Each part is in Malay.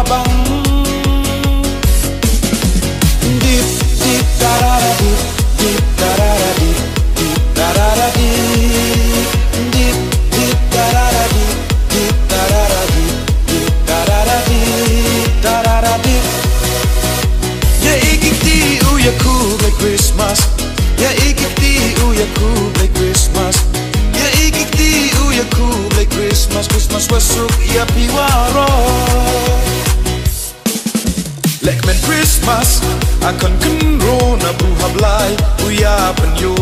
wabang. Deep deep da da da deep deep da da da deep deep da da da deep deep deep da da da deep deep da da da deep deep da da da deep da da da deep. Ja ikikti uya cool like Christmas. Ja ikikti uya cool like Christmas. Ja ikikti uya cool like Christmas. Christmas wasuk ya piwaro. Like men Christmas akan kenro na buhablay uya panyo.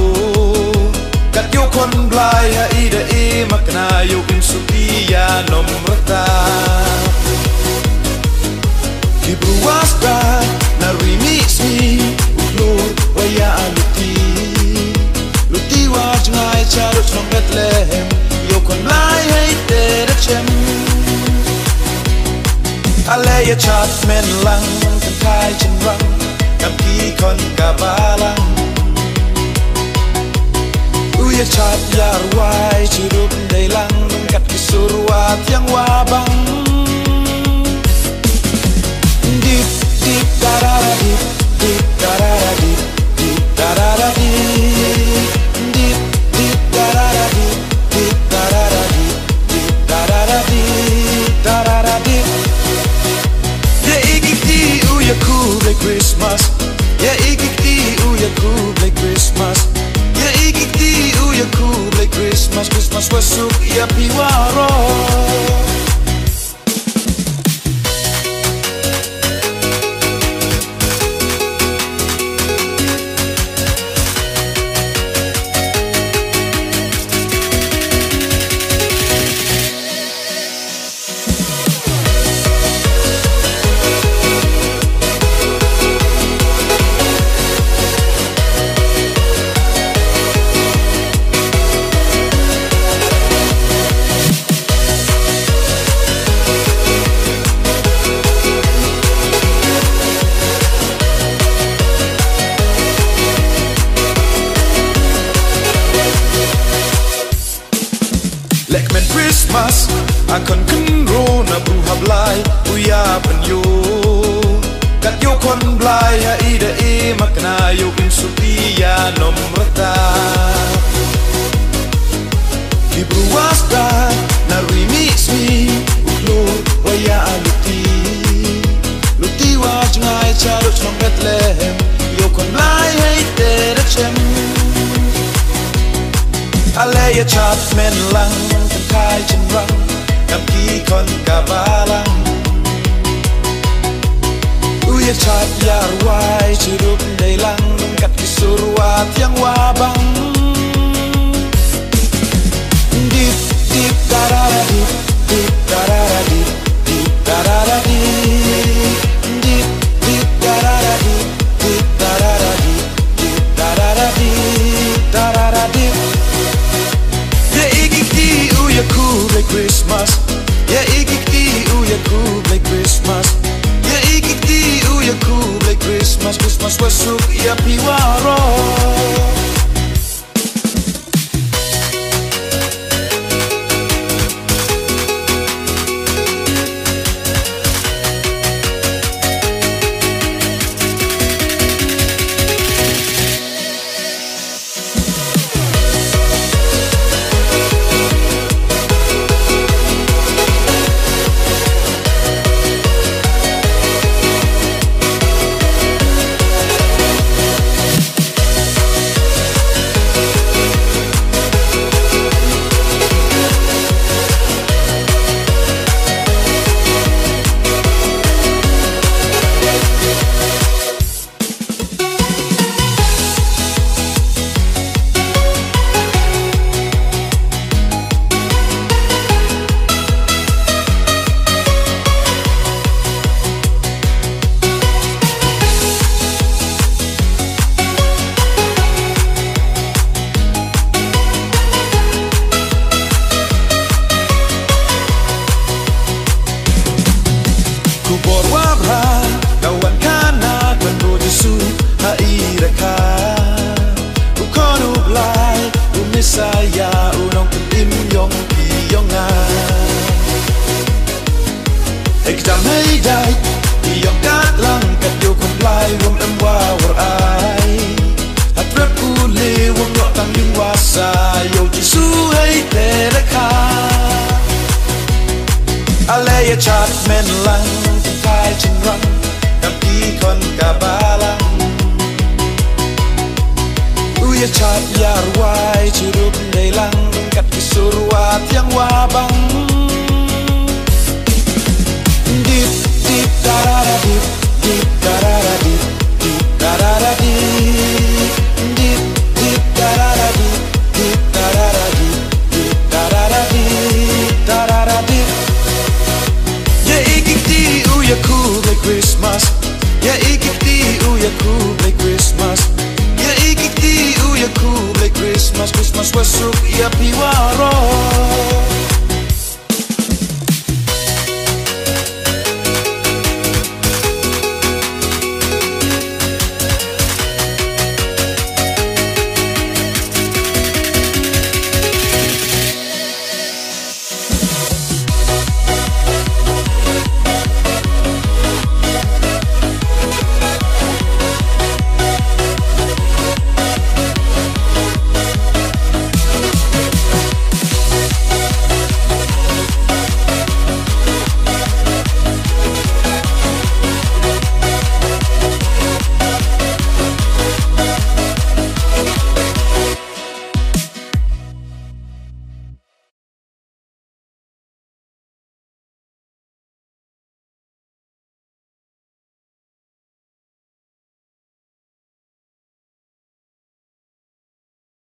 Kat yo kon blay ha ida e maknayo in supiya nomrata. Kibruwasta na remix mi uklor waya aluti. Luti waj ngai charot from Bethlehem. Yo kon blay hay tere chem. Alaya chat men lang kan kai chen rang kam ki kon kabalang. Uya chat yar wai chirup dei lang kat kisurwat yang wabang. Deep deep da da da deep deep da da da deep deep da da da deep deep deep da da da deep deep da da da deep deep da da da deep da da da deep. Ja ikikti uya cool like Christmas. Ja ikikti uya cool like Christmas. Ja ikikti uya cool like Christmas. Christmas wasuk ya piwaro. Like men Christmas akan kenro na buhablay uya panyo. Kat yo kon blay ha ida e maknayo in supiya nomrata. Kibruwasta na remix mi uklor waya aluti. Luti waj ngai charot from Bethlehem. Yo kon blay hay tere chem. Alaya chat men lang kan kai chen rang kam ki kon kabalang. Uya chat yar wai chirup dei lang kat kisurwat yang wabang. Deep deep da da da deep deep da da da deep deep da da da deep deep deep da da da deep deep da da da deep deep da da da deep da da da deep. Ja ikikti uya cool like Christmas. Ja ikikti uya cool like Christmas. Ja ikikti uya cool like Christmas. Christmas wasuk ya piwaro. ya chat men lang thai chin rang kam ti kon ka balang ya chat yar wai chirup dei lang kat kisurwat yang wabang dip dip tarara dip dip tarara dip dip tarara dip dip dip tarara dip dip tarara dip dip tarara dip tarara dip ya ikiti u ya cool like Christmas ya ikiti u ya cool like Christmas ya ikiti u ya cool like Christmas Christmas wasuk ya piwa